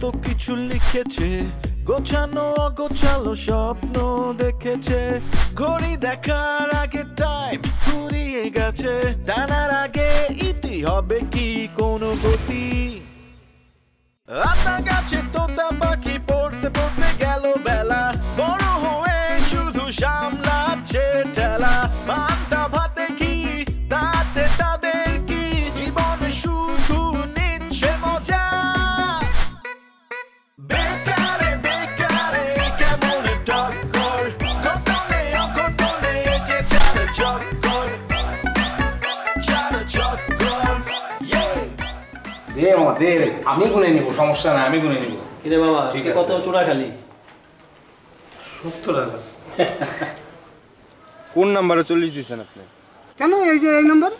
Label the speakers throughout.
Speaker 1: কত কিছু লিখেছে, গোছানো অগোছালো স্বপ্ন দেখেছে। ঘড়ি দেখার আগে টাইম ফুরিয়ে গেছে, জানার আগে ইতি হবে কি কোনো গতি। আতা গাছে তোতা পাখি পড়তে পড়তে গেল বেলা, বড় হয়ে শুধু সামলাচ্ছে ঠেলা। পান্তা ভাতে কি তাতে তাদের কি, জীবন শুধু নিচ্ছে মজা। বেকারে বেকারে কেমন টক্কর, ঘটনে অঘটনে যে চালে চক্কর, চালে চক্কর।
Speaker 2: দে মামা দে, আমি গুনে নিব, সমস্যা নাই, আমি গুনে নিব।
Speaker 3: কিরে মামা আজকে কত চূড়া খালি?
Speaker 4: 70,000।
Speaker 5: কোন নাম্বারে 40 দিয়েছেন আপনি?
Speaker 4: কেন এই যে এই নাম্বার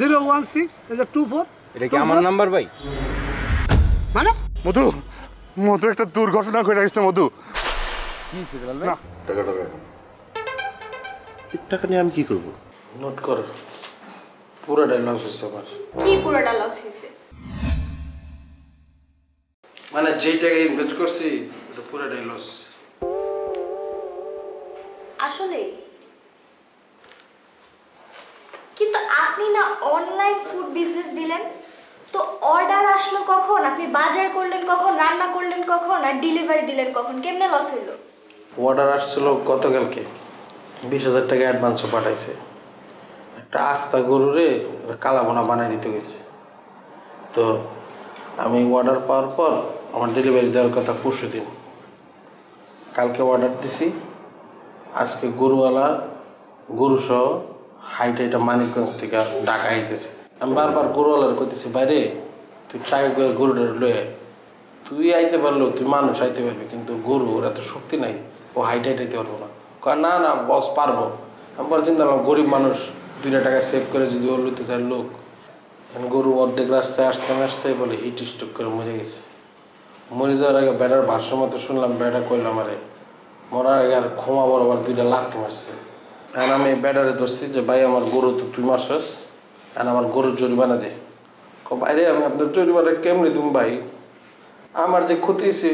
Speaker 4: 01624।
Speaker 5: এটা কি আমার নাম্বার ভাই?
Speaker 4: মানে
Speaker 6: মধু, মধু একটা দুর্ঘটনা ঘটে গেছে মধু।
Speaker 5: কি হইছে জালাল ভাই?
Speaker 3: টাকা নিয়ে আমি কি করব? নোট কর, পুরোটাই লস হচ্ছে আমার।
Speaker 7: কি পুরোটা লস হয়েছে?
Speaker 3: মানে যেই টাকা ইনভেস্ট করছি ওটা পুরোটাই লস।
Speaker 7: আসলে কিন্তু আপনি না অনলাইন ফুড বিজনেস দিলেন, তো অর্ডার আসলো কখন, আপনি বাজার করলেন কখন, রান্না করলেন কখন, আর ডেলিভারি দিলেন কখন, কেমনে লস হইলো?
Speaker 3: অর্ডার আসছিল গতকালকে, 20,000 টাকা অ্যাডভান্সও পাঠাইছে। একটা আস্তা গরুরে কালাবোনা বানাই দিতে গেছে। তো আমি অর্ডার পাওয়ার পর আমার ডেলিভারি দেওয়ার কথা পরশু দিন, কালকে অর্ডার দিছি। আজকে গরুওয়ালা গরু সহ হাইটা মানিকগঞ্জ থেকে ঢাকা আইতেছে। আমি বারবার গরুওয়ালার কইতেছি, বাইরে তুই ট্রাই করে গরুটা লয়ে তুই আইতে পারলো, তুই মানুষ আইতে পারবি, কিন্তু গরু ওর এত শক্তি নাই, ও হাইট আইতে পারবো না। কয় না না বস পারবো। আমি পরে চিন্তা করলাম গরিব মানুষ 2 টাকা সেভ করে যদি ওর লইতে চায় লোক। গরু অর্ধেক রাস্তায় আসতে আসতে বলে হিট স্ট্রোক করে মরে গেছে। মরে যাওয়ার আগে বেটার ভাষ্য মতো শুনলাম, বেটা কইলাম আরে মরার আগে আর ক্ষমা বরাবর 2টা লাথি মারছে। এখন আমি বেটারে ধরছি যে ভাই আমার গরু তো তুই মারছস, এখন আমার গরুর জরিমানা দে। বাইরে আমি আপনার জরিমানা কেমনি তুমি ভাই, আমার যে ক্ষতি হয়েছে,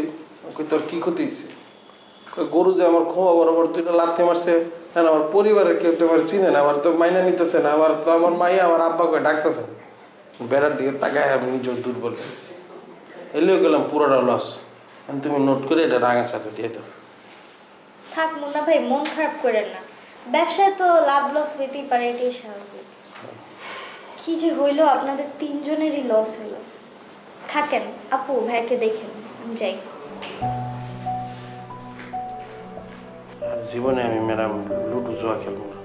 Speaker 3: তোর কি ক্ষতি হয়েছে? গরু যে আমার ক্ষমা বরাবর 2টা লাথি মারছে, এখন আমার পরিবারের কেউ তো আমার চিনে না, আমার তো মাইনা নিতেছে না, আবার তো আমার মাইয়া আমার আব্বাকে ডাকতেছে। বেড়ার দিকে তাকায় আমি নিজের দুর্বল হয়েছি, এলেও গেলাম পুরোটা লস। তুমি নোট করে এটা রাঙার সাথে দিয়ে দাও।
Speaker 7: থাক মুন্না ভাই, মন খারাপ করেন না, ব্যবসায় তো লাভ লস হইতেই পারে, এটাই স্বাভাবিক। কি যে হইলো, আপনাদের 3 জনেরই লস হইলো। থাকেন আপু, ভাইকে দেখেন, আমি যাই।
Speaker 3: আর জীবনে আমি ম্যাডাম লুডো জুয়া খেলবো না।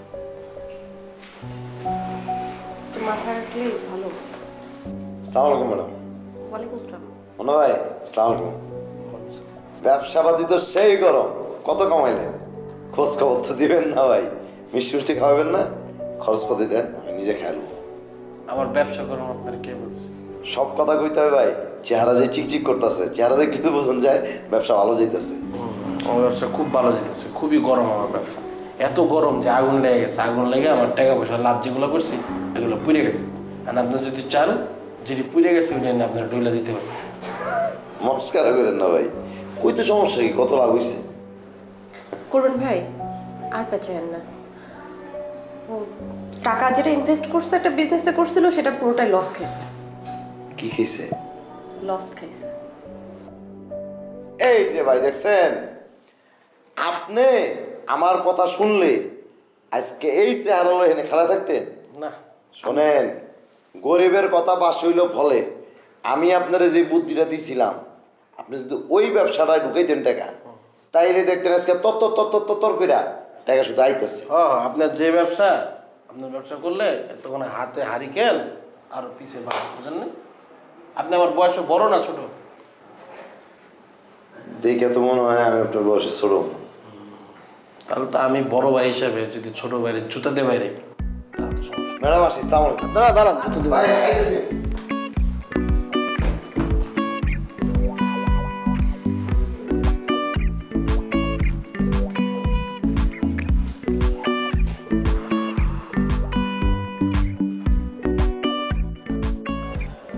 Speaker 8: তো মাথা রাখলেই ভালো।
Speaker 9: আসসালামু আলাইকুম ম্যাডাম।
Speaker 8: ওয়ালাইকুম আসসালাম।
Speaker 9: মনে ভাই আসসালামু আলাইকুম। ব্যবসাবাদী তো সেই গরম, কত কামাইলেন? খোঁজ খবর তো দিবেন না ভাই, মিষ্টি মিষ্টি খাওয়াবেন না, খরচপাতি দেন, আমি নিজে খাইব।
Speaker 3: আমার ব্যবসা করুন আপনার কে বলছে?
Speaker 9: সব কথা কইতে হবে ভাই, চেহারা যে চিকচিক করতেছে, চেহারা দেখলে তো বোঝন যায় ব্যবসা ভালো যাইতেছে।
Speaker 3: আমার ব্যবসা খুব ভালো যেতেছে, খুবই গরম আমার ব্যবসা, এত গরম যে আগুন লেগে গেছে। আগুন লেগে আমার টাকা পয়সা লাভ যেগুলো করছি এগুলো পুড়ে গেছে। আর আপনি যদি চান যেটি পুড়ে গেছে ওইটা নিয়ে আপনার ডইলা দিতে হবে।
Speaker 9: মস্কারা করেন না ভাই, কই তো সমস্যা কি, কত লাভ হয়েছে?
Speaker 8: করবেন ভাই আর পেঁচায়েন না। ও টাকা যেটা ইনভেস্ট করছে একটা বিজনেসে করছিল, সেটা পুরোটাই লস খাইছে।
Speaker 9: কি খাইছে?
Speaker 8: লস খাইছে।
Speaker 9: এই যে ভাই দেখছেন, আপনি আমার কথা শুনলে আজকে এই চেহারা লয়ে এখানে খাড়া থাকতেন
Speaker 3: না?
Speaker 9: শোনেন, গরিবের কথা বাস হইল ফলে। আমি আপনারা যে বুদ্ধিটা দিয়েছিলাম, আপনি যদি ওই ব্যবসাটায় ঢুকাইতেন টাকা, তাইলে দেখতেন আজকে তত্তর করে টাকা শুধু আইতেছে।
Speaker 3: আপনার যে ব্যবসা, আপনার ব্যবসা করলে তখন হাতে হারিকেন আর পিছে বাস, বুঝলেন না? আপনি আমার বয়সে বড় না ছোট?
Speaker 9: দেখে তো মনে হয় আমি আপনার বয়সে ছোট।
Speaker 3: তাহলে তো আমি বড় ভাই হিসাবে যদি ছোট ভাইয়ের জুতাতে বাইরে।
Speaker 9: ম্যাডাম আসি, আসসালামু আলাইকুম। দাঁড়ান ভাই, আইতেছি।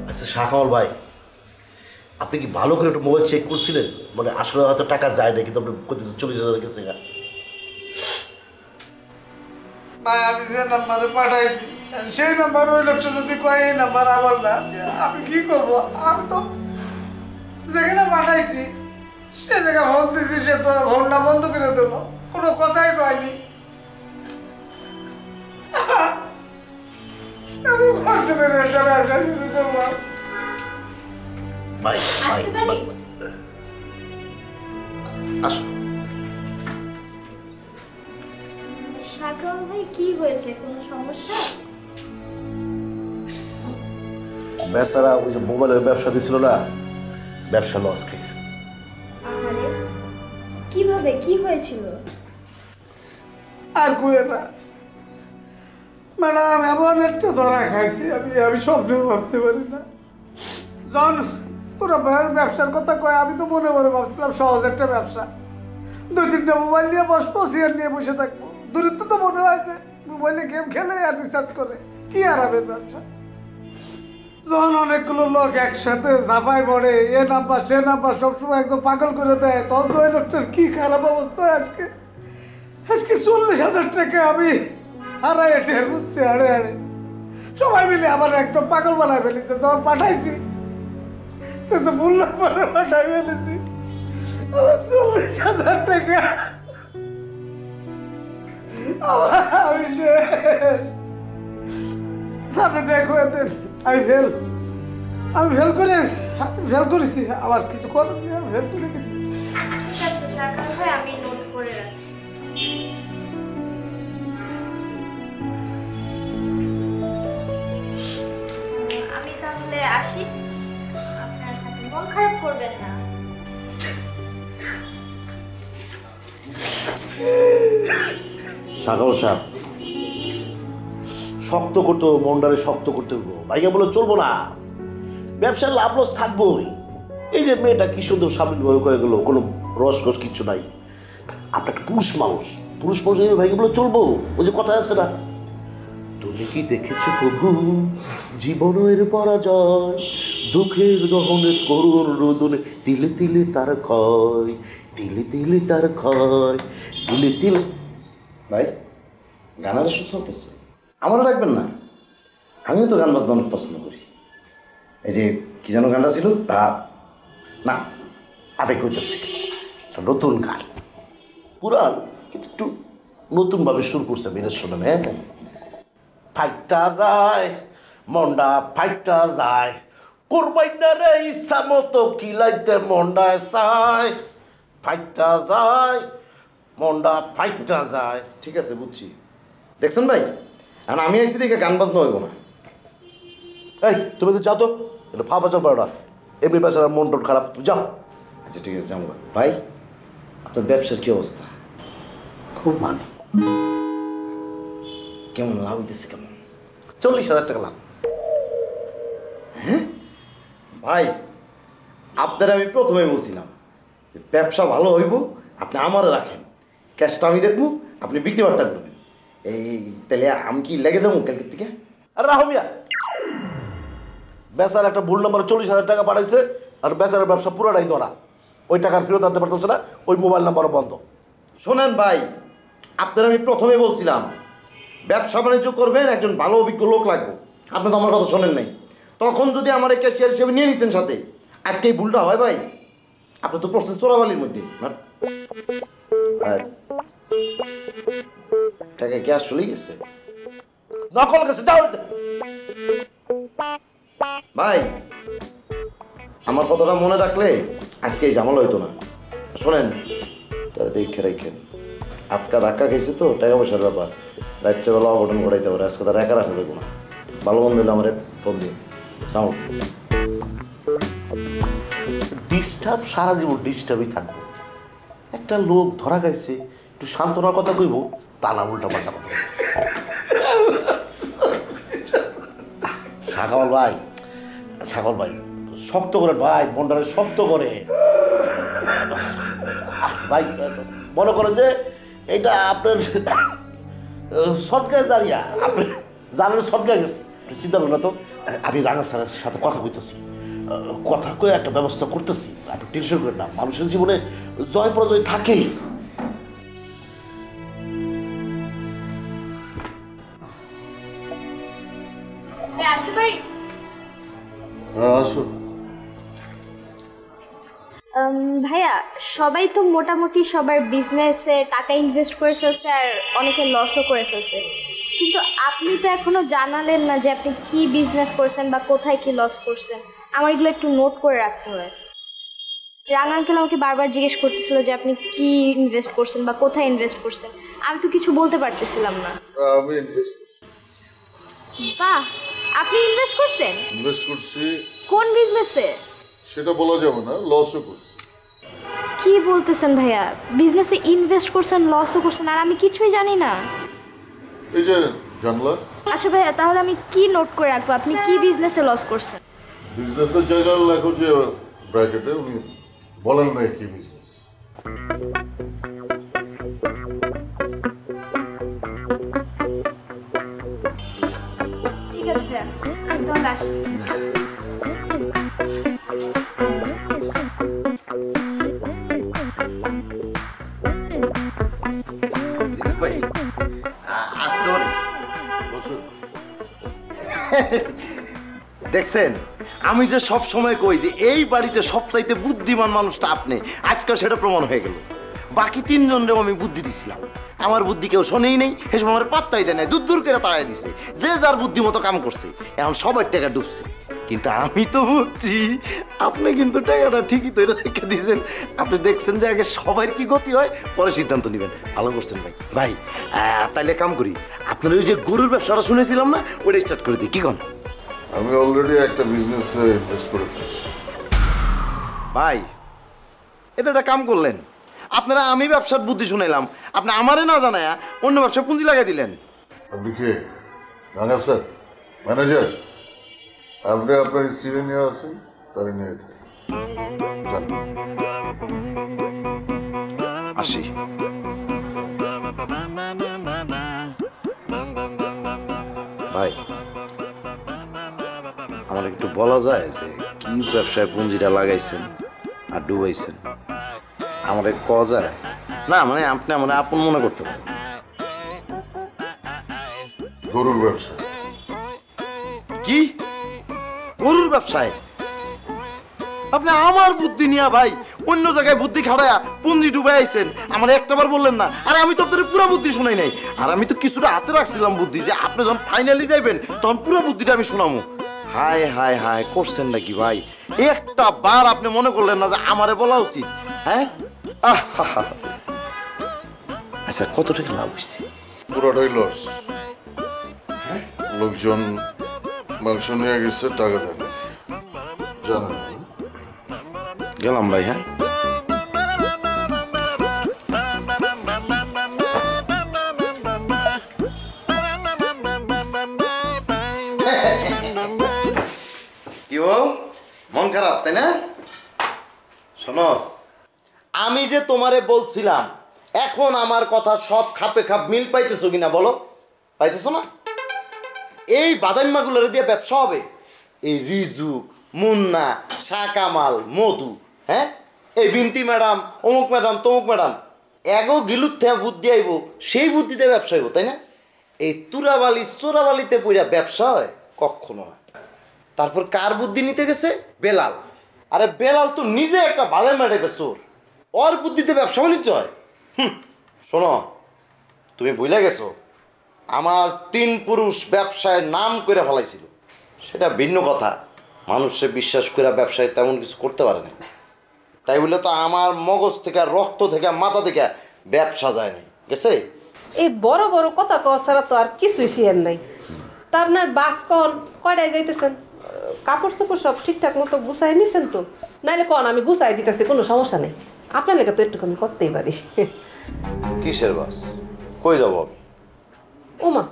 Speaker 10: আচ্ছা শাকাউল ভাই, আপনি কি ভালো করে একটু মোবাইল চেক করছিলেন? মানে আসলে হয়তো টাকা যায় না, কিন্তু আপনি করতেছেন 40,000 গেছে গা।
Speaker 3: ভাই আমি যে নাম্বারে পাঠাইছি সেই নাম্বার ওই লোকটা যদি কয় এই নাম্বার আমার না, আমি কি করবো? আমি তো যেখানে পাঠাইছি সে জায়গায় ফোন দিছি, সে তো ফোনটা বন্ধ করে দিল, কোনো কথাই কয়নি। আমি কষ্ট করে একটা ব্যবসা শুরু করলাম।
Speaker 10: ভাই
Speaker 7: আসতে পারি?
Speaker 10: আসো।
Speaker 7: সাগর ভাই কি হয়েছে, কোনো সমস্যা?
Speaker 10: বেচারা ওই যে মোবাইলের ব্যবসা দিছিল না, ব্যবসা লস খাইছে।
Speaker 7: আরে কিভাবে, কি হয়েছিল?
Speaker 3: আর কয়ে না ম্যাডাম, এমন একটা ধরা খাইছি আমি স্বপ্নেও ভাবতে পারি না। যখন তোরা ব্যবসার কথা কয় আমি তো মনে মনে ভাবছিলাম সহজ একটা ব্যবসা, 2-3টা মোবাইল নিয়ে বসবো, চেয়ার নিয়ে বসে থাকবো। দূরত্ব তো মনে হয় যে মোবাইলে গেম খেলে আর রিসার্চ করে কি আরামের ব্যবসা। যখন অনেকগুলো লোক একসাথে ঝাঁপাই পড়ে, এ নাম্বার সে নাম্বার সবসময় একদম পাগল করে দেয়, তখন তো ওই লোকটার কি খারাপ অবস্থা। আজকে 40,000 টাকা আমি হারাই টের বুঝছি, হাড়ে হাড়ে সবাই মিলে আবার একদম পাগল বানায় ফেলেছে। তখন পাঠাইছি কিন্তু ভুল নাম্বারে পাঠাই ফেলেছি, আমার 40,000 টাকা আমি শেষ। সামনে দেখো এদের আমি ফেল করেছি, আবার কিছু করেনি, আমি ফেল করে গেছি।
Speaker 7: ঠিক আছে সাগর ভাই, আমি নোট করে রাখছি। আমি তাহলে আসি, আপনার সাথে মন খারাপ করবেন না।
Speaker 10: সাগর সাহেব, শক্ত করতে হবে, মনটারে শক্ত করতে হবে। ভাইয়া বলে চলবো না, ব্যবসার লাভ লস থাকবোই। এই যে মেয়েটা কি সুন্দর স্বাভাবিকভাবে হয়ে গেল, কোনো রসকস কিচ্ছু নাই। আপনি একটা পুরুষ মানুষ ভাইকে বলে চলবো। ওই যে কথা আছে না, তুমি কি দেখেছো প্রভু জীবনের পরাজয়, দুঃখের দহনে করুণ রোদনে তিলে তিলে তার ক্ষয়, তিলে তিলে তার ক্ষয়, তিলে তিলে। ভাই গানের সুর চলতেছে, আমারও রাখবেন না? আমিও তো গান বাজনা অনেক পছন্দ করি। এই যে কি যেন গানটা ছিল, তা না আবেগ হইতেছে, নতুন গান, পুরান কিন্তু একটু নতুনভাবে সুর করছে, মেরে শোনেন। হ্যাঁ, ফাইটটা যায় মন্ডা, ফাইটটা যায় করবাই না রে ইচ্ছা মতো কিলাইতে মন্ডায় চায়, ফাইটটা যায় মন্ডা, ফাইটটা যায়। ঠিক আছে, বুঝছি। দেখছেন ভাই, আর আমি আইসি দেখে গান বাজনা হইব না। এই তুমি তো যাও তো, এটা ফাঁপা চাল পারো না, এমনি বেচারা মন টন খারাপ, তুমি যাও। আচ্ছা ঠিক আছে, যাবো। ভাই আপনার ব্যবসার কি অবস্থা? খুব ভালো। কেমন লাভ হইতেছে? কেমন? 40,000 টাকা লাভ। হ্যাঁ ভাই, আপনার আমি প্রথমে বলছিলাম যে ব্যবসা ভালো হইব, আপনি আমারও রাখেন, ক্যাশটা আমি দেখবো, আপনি বিক্রি বাট্টা করবেন। এই তাহলে আমি কি লেগে যাবো কালকের থেকে? আর রাহো মিয়া, বেচার একটা ভুল নাম্বার 40,000 টাকা পাঠাইছে, আর বেচারের ব্যবসা পুরোটাই ধরা, ওই টাকার ফেরত আনতে পারতেছে না, ওই মোবাইল নাম্বারও বন্ধ। শোনেন ভাই, আপনার আমি প্রথমে বলছিলাম ব্যবসা বাণিজ্য করবেন, একজন ভালো অভিজ্ঞ লোক লাগবে। আপনি তো আমার কথা শোনেন নাই। তখন যদি আমার এই ক্যাশিয়ার হিসেবে নিয়ে নিতেন সাথে, আজকে এই ভুলটা হয় ভাই। আপনি তো প্রশ্ন চোরাবালির মধ্যে টাকা কি আসলে গেছে? নকল গেছে, যাও ভাই। আমার কথাটা মনে রাখলে আজকে এই ঝামেলা হইতো না। শোনেন, তারা দেখে রাখেন, আটকা ধাক্কা খেয়েছে তো, টাকা পয়সার ব্যাপার, রাত্রেবেলা অঘটন ঘটাইতে পারে। আজকে তারা একা রাখা যাবো না, ভালো বন্ধু হলে আমার ফোন দিন। ডিস্টার্ব সারা জীবন ডিস্টার্বই থাকবো। একটা লোক ধরা খাইছে, একটু সান্ত্বনার কথা কইব, তা না উল্টা পাল্টা কথা। সাগর ভাই, সাগর ভাই শক্ত করে ভাই, মনটারে শক্ত করে ভাই। মনে করেন যে এইটা আপনার সদকায় দাঁড়িয়া, আপনি জানেন সদকায় গেছে, চিন্তা করবেন না তো। আমি রাঙা স্যারের সাথে কথা কইতেছি, কথা কয়ে একটা ব্যবস্থা করতেছি, আপনি টেনশন করেন না। মানুষের জীবনে জয় পরাজয় থাকেই।
Speaker 7: আসতে পারি?
Speaker 6: আসো।
Speaker 7: ভাইয়া, সবাই তো মোটামুটি সবার বিজনেসে টাকা ইনভেস্ট করে ফেলছে আর অনেকে লসও করে ফেলছে, কিন্তু আপনি তো এখনো জানালেন না যে আপনি কি বিজনেস করছেন বা কোথায় কি লস করছেন। আমার এগুলো একটু নোট করে রাখতে হয়। রাঙা আঙ্কেল আমাকে বারবার জিজ্ঞেস করতেছিল যে আপনি কি ইনভেস্ট করছেন বা কোথায় ইনভেস্ট করছেন, আমি তো কিছু বলতে পারতেছিলাম না।
Speaker 6: আমি ইনভেস্ট
Speaker 7: বাহ, আপনি ইনভেস্ট করছেন?
Speaker 6: করছি।
Speaker 7: কোন বিজনেসে?
Speaker 6: সেটা বলা যাবে না, লসও করছি।
Speaker 7: কি বলতেছেন ভাইয়া? বিজনেসে ইনভেস্ট করছেন, লসও করছেন, আর আমি কিছুই জানি না।
Speaker 6: এই যে জানলা।
Speaker 7: আচ্ছা ভাইয়া, তাহলে আমি কি নোট করে রাখবো আপনি কি বিজনেসে লস করছেন?
Speaker 6: বিজনেসের জায়গায় লেখো যে ব্র্যাকেটে, উনি বলেন না কি বিজনেস।
Speaker 7: ঠিক আছে ভাইয়া, আমি তাহলে আসি।
Speaker 9: দেখছেন, আমি যে সব সময় কই যে এই বাড়িতে সবচাইতে বুদ্ধিমান মানুষটা আপনি, আজকাল সেটা প্রমাণ হয়ে গেল। বাকি তিনজনেরও আমি বুদ্ধি দিছিলাম, আমার বুদ্ধি কেউ শোনেই নেই, সেসব আমার পাত্তাই দেয় নাই, দূর দূর করে তাড়াই দিছে। যে যার বুদ্ধি মতো কাম করছে, এখন সবার টাকা ডুবছে। কিন্তু আমি তো বুঝছি আপনি কিন্তু টাকাটা ঠিকই তৈরি রেখে দিয়েছেন। আপনি দেখছেন যে আগে সবার কি গতি হয়, পরে সিদ্ধান্ত নেবেন। ভালো করছেন ভাই। ভাই তাইলে কাম করি, আপনার ওই যে গরুর ব্যবসাটা শুনেছিলাম না, ওইটা স্টার্ট করে দিই, কি কন?
Speaker 6: আমি অলরেডি একটা বিজনেসে ইনভেস্ট করে ফেলেছি।
Speaker 9: ভাই, এটা একটা কাম করলেন আপনারা। আমি ব্যবসার বুদ্ধি শুনাইলাম, আপনি আমারে না জানায়া অন্য ব্যবসায় পুঁজি লাগাই দিলেন।
Speaker 6: আপনি কে? রাঙা স্যার, ম্যানেজার? আপনি আপনার স্ত্রী নিয়ে আসেন, তাই নিয়ে
Speaker 9: আসি। ভাই, আমার একটু বলা যায় যে কি ব্যবসায় পুঁজিটা লাগাইছেন আর ডুবাইছেন? আমার ক যায় না, মানে আপনি আমার আপন মনে করতে পারেন।
Speaker 6: গরুর ব্যবসা।
Speaker 9: কি গরুর ব্যবসায়? আপনি আমার বুদ্ধি নিয়ে ভাই অন্য জায়গায় বুদ্ধি খাড়ায়া পুঁজি ডুবে আইছেন, আমার একটাবার বললেন না। আর আমি তো আপনাদের পুরো বুদ্ধি শুনাই নাই, আর আমি তো কিছুটা হাতে রাখছিলাম বুদ্ধি, যে আপনি যখন ফাইনালি যাইবেন তখন পুরো বুদ্ধিটা আমি শোনামো। হায় হায় হায়, করছেন নাকি ভাই? একটা বার আপনি মনে করলেন না যে আমারে বলা উচিত? হ্যাঁ, আচ্ছা, কত টাকা লাভ হয়েছে?
Speaker 6: পুরোটাই লস। লোকজন মাংস নিয়ে গেছে, টাকা দেন জানেন।
Speaker 9: গেলাম ভাই। হ্যাঁ, কি বল, মন খারাপ তাই না? শোনো, আমি যে তোমারে বলছিলাম, এখন আমার কথা সব খাপে খাপ মিল পাইতেছো কিনা বলো? পাইতেছো না? এই বাদাইম্মাগুলোর দিয়ে ব্যবসা হবে। এই রিজু, মুন্না, শাকামাল, মধু, হ্যাঁ, এই বিনতি ম্যাডাম, অমুক ম্যাডাম, তমুক ম্যাডাম, এগো গিলুর থেকে বুদ্ধি আইব, সেই বুদ্ধিতে ব্যবসা হইব, তাই না? এই তুরাবালি চোরাবালিতে পড়া ব্যবসা হয় কখনো না। তারপর কার বুদ্ধি নিতে গেছে? বেলাল। আরে বেলাল তো নিজে একটা বাদাইম্মা টাইপের চোর, ওর বুদ্ধিতে ব্যবসা বাণিজ্য হয়। শোনো, তুমি ভুলে গেছো আমার 3 পুরুষ ব্যবসায় নাম করে ফেলাইছিল, সেটা ভিন্ন কথা। মানুষে বিশ্বাস করে ব্যবসায় তেমন কিছু করতে পারে না, তাই বলে তো আমার মগজ থেকে, রক্ত থেকে, মাথা থেকে ব্যবসা যায় না, গেছে?
Speaker 8: এই বড় বড় কথা কওয়া ছাড়া তো আর কিছুই শিয়ার নাই। তা আপনার বাস কন কয়টায় যাইতেছেন? কাপড় চোপড় সব ঠিকঠাক মতো গুছাই নিছেন তো? নাইলে কন আমি গুছাই দিতেছি, কোনো সমস্যা নেই। আপনার লেগে তো একটু আমি করতেই পারি।
Speaker 9: কিসের বাস? কই যাবো আমি?
Speaker 8: ওমা,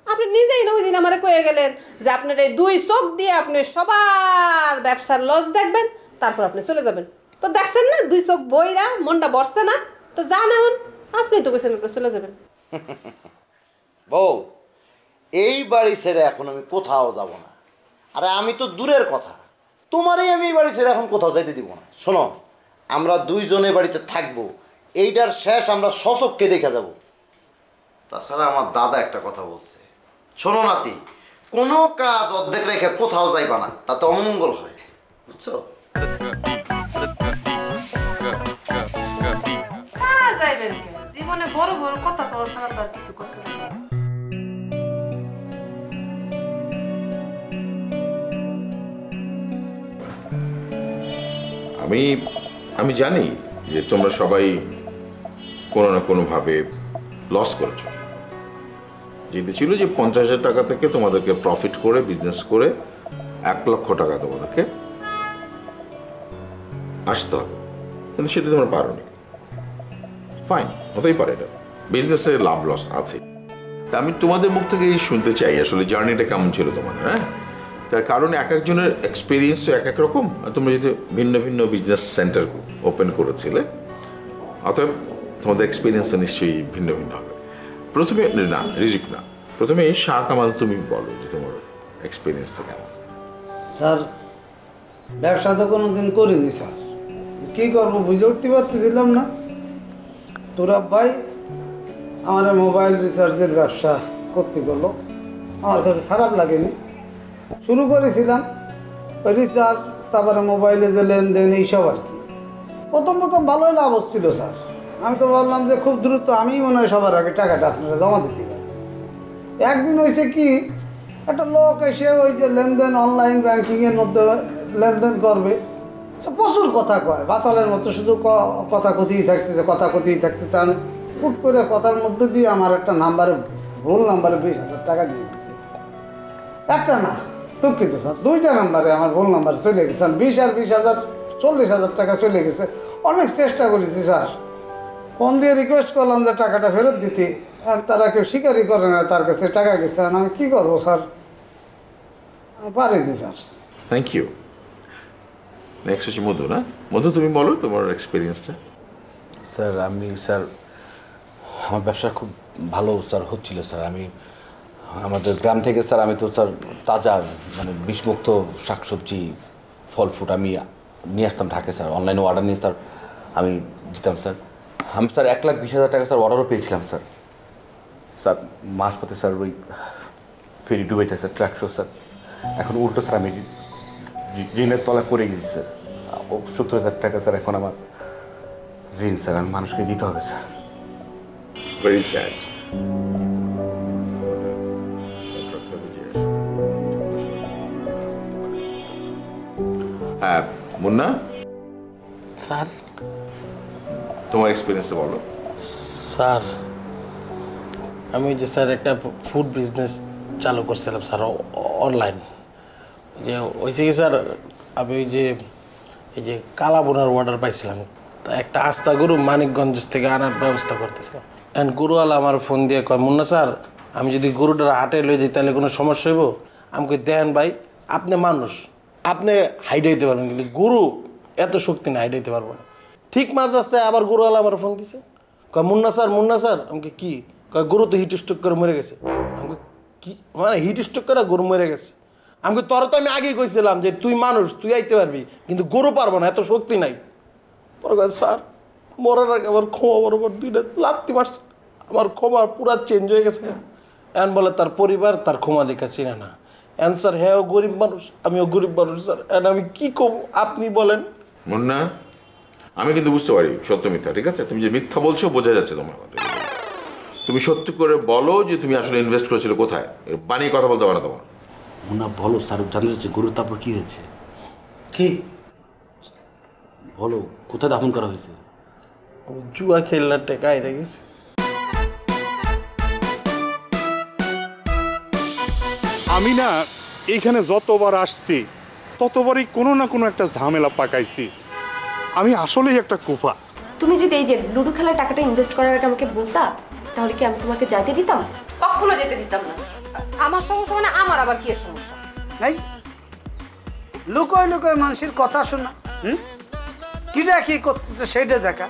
Speaker 8: আপনি নিজেই না ওই দিন আমারে কয়ে গেলেন যে আপনার এই 2 চোখ দিয়ে আপনি সবার ব্যবসার লস দেখবেন, তারপর আপনি চলে যাবেন। তো দেখছেন না, 2 চোখ বইরা মনটা বসছে না? তো যান, এখন আপনি তো কইছেন আপনি চলে যাবেন।
Speaker 9: বউ, এই বাড়ি ছেড়ে এখন আমি কোথাও যাব না। আরে আমি তো দূরের কথা,
Speaker 10: তোমারই আমি এই বাড়ি ছেড়ে এখন কোথাও যাইতে দিব না। শোনো, আমরা দুইজনে বাড়িতে থাকবো, এইটার শেষ আমরা সচক্ষে দেখে যাব। তাছাড়া আমার দাদা একটা কথা বলছে, শোনো নাতি, কোনো কাজ অর্ধেক রেখে কোথাও যাইবা না, তাতে অমঙ্গল হয়, বুঝছো?
Speaker 8: জীবনে বড় বড় কথা কওয়া ছাড়া তার কিছু করতে পারবে না।
Speaker 11: আমি জানি যে তোমরা সবাই কোনো না কোনোভাবে লস করেছো। যেটা ছিল যে 50,000 টাকা থেকে তোমাদেরকে প্রফিট করে বিজনেস করে 1 লক্ষ টাকা তোমাদেরকে আসতে হবে, কিন্তু সেটা তোমরা পারোনি। ফাইন, হতেই পারে, এটা বিজনেসে লাভ লস আছে। তা আমি তোমাদের মুখ থেকে শুনতে চাই আসলে জার্নিটা কেমন ছিল তোমাদের। হ্যাঁ, তার কারণ এক একজনের এক্সপিরিয়েন্স তো এক এক রকম। তোমরা যদি ভিন্ন ভিন্ন বিজনেস সেন্টার ওপেন করেছিলে, অতএব তোমাদের এক্সপিরিয়েন্সটা নিশ্চয়ই ভিন্ন ভিন্ন হবে। প্রথমে না রিজিক না, প্রথমে শাহ কামাল তুমি বলো যে তোমার এক্সপিরিয়েন্সটা কেমন।
Speaker 4: স্যার, ব্যবসা তো কোনোদিন করিনি স্যার, কী করবো বুঝে উঠতে পারতেছিলাম না। তোরাব ভাই আমার মোবাইল রিচার্জের ব্যবসা করতে বললো, আমার কাছে খারাপ লাগেনি। শুরু করেছিলাম ওই রিচার্জ, তারপরে মোবাইলে যে লেনদেন এইসব আর কি। প্রথম ভালোই লাভ হচ্ছিল স্যার। আমি তো বললাম যে খুব দ্রুত আমি মনে হয় সবার আগে টাকাটা আপনারা জমা দিতে পারি। একদিন হয়েছে কি, একটা লোক এসে ওই যে লেনদেন অনলাইন ব্যাংকিংয়ের মধ্যে লেনদেন করবে, প্রচুর কথা কয়, বাসালের মতো শুধু কথা কথিয়ে থাকতে চান। হুট করে কথার মধ্যে দিয়ে আমার একটা নাম্বারে, ভুল নাম্বারে 20,000 টাকা দিয়ে দিচ্ছে। একটা না, দুঃখিত স্যার, 2টা নাম্বারে আমার ভুল নাম্বার চলে গেছে। 20 আর 20,000, 40,000 টাকা চলে গেছে। অনেক চেষ্টা করেছি স্যার, ফোন দিয়ে রিকোয়েস্ট করলাম যে টাকাটা ফেরত দিতে, আর তারা কেউ স্বীকারই করে না, তার কাছে টাকা গেছে। আমি কী করবো স্যার, পারিনি স্যার।
Speaker 11: Thank you. নেক্সট হচ্ছে মধু। না মধু, তুমি বলো তোমার এক্সপিরিয়েন্সটা।
Speaker 2: স্যার আমার ব্যবসা খুব ভালো স্যার হচ্ছিল স্যার। আমাদের গ্রাম থেকে স্যার আমি তো স্যার তাজা মানে বিষমুক্ত শাকসবজি ফল ফ্রুট আমি নিয়ে আসতাম ঢাকায় স্যার, অনলাইনে অর্ডার নিয়ে স্যার আমি দিতাম স্যার। আমি স্যার 1,20,000 টাকা স্যার অর্ডারও পেয়েছিলাম স্যার। মাঝপথে স্যার ওই ফেরি ডুবেছে স্যার, ট্রাকশো স্যার। এখন উল্টো স্যার আমি ঋণের তলায় পড়ে গেছি স্যার। 70,000 টাকা স্যার এখন আমার ঋণ স্যার, আমি মানুষকে দিতে হবে স্যার।
Speaker 11: Very sad. হ্যাঁ মুন্না
Speaker 3: স্যার,
Speaker 11: তোমার এক্সপিরিয়েন্সটা বলো।
Speaker 3: স্যার আমি যে স্যার একটা ফুড বিজনেস চালু করছিলাম স্যার অনলাইন। যে হয়েছে কি স্যার, আমি এই যে কালা বোনার অর্ডার পাইছিলাম, তা একটা আস্তা গরু মানিকগঞ্জ থেকে আনার ব্যবস্থা করতেছিলাম। অ্যান্ড গরুওয়ালা আমার ফোন দিয়ে কয়, মুন্না স্যার আমি যদি গরুটার হাটে লয়ে যাই তাহলে কোনো সমস্যা হইব? আমাকে দেন ভাই, আপনি মানুষ, আপনি হাইডাইতে পারবেন, কিন্তু গরু এত শক্তি না, হাইডাইতে পারবো না। ঠিক মাঝ রাস্তায় আবার গরুওয়ালা আমার ফোন দিছে, কয় মুন্না স্যার আমাকে কি কয়, গরু তো হিট স্ট্রোক করে মরে গেছে। আমাকে কি মানে হিট স্ট্রোক করে গরু মরে গেছে? আমাকে তোর তো আমি আগেই কইছিলাম যে তুই মানুষ, তুই আইতে পারবি, কিন্তু গরু পারবো না, এত শক্তি নাই। পরে স্যার মরার আগে আমার ক্ষমা বরাবর 2টা লাফতি মারছে, আমার ক্ষমা পুরা চেঞ্জ হয়ে গেছে। এন বলে তার পরিবার তার ক্ষমা দেখা চিনে না। এন স্যার হ্যাঁ ও গরিব মানুষ, আমিও গরিব মানুষ স্যার, এন আমি কি করবো আপনি বলেন।
Speaker 11: মুন্না, আমি কিন্তু বুঝতে পারি সত্য মিথ্যা, ঠিক আছে? তুমি যে মিথ্যা বলছো বোঝা যাচ্ছে তোমার। তুমি সত্যি করে বলো যে তুমি আসলে ইনভেস্ট করেছিলে কোথায়, বানিয়ে কথা বলতে পারো তোমার।
Speaker 2: মুন্না বলো স্যার, জানতে চাচ্ছি গরুর তারপর কি হয়েছে,
Speaker 3: কি
Speaker 2: বলো কোথায় দাফন করা হয়েছে?
Speaker 3: জুয়া খেলনার টাকা আইরে গেছে।
Speaker 12: আমি না এইখানে যতবার আসছি ততবারই কোনো না কোনো একটা ঝামেলা পাকাইছি। আমি আসলেই একটা কুফা।
Speaker 13: তুমি যদি এই যে লুডো খেলার টাকাটা ইনভেস্ট করার আগে আমাকে বলতা, তাহলে কি আমি তোমাকে যাইতে দিতাম?
Speaker 8: কখনো যেতে দিতাম না। আমার সমস্যা মানে আমার আবার কি সমস্যা?
Speaker 4: এই লুকোয় মানুষের কথা শোনা, কিটা কি করতেছে সেইটা দেখা,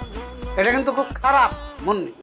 Speaker 4: এটা কিন্তু খুব খারাপ মন নেই।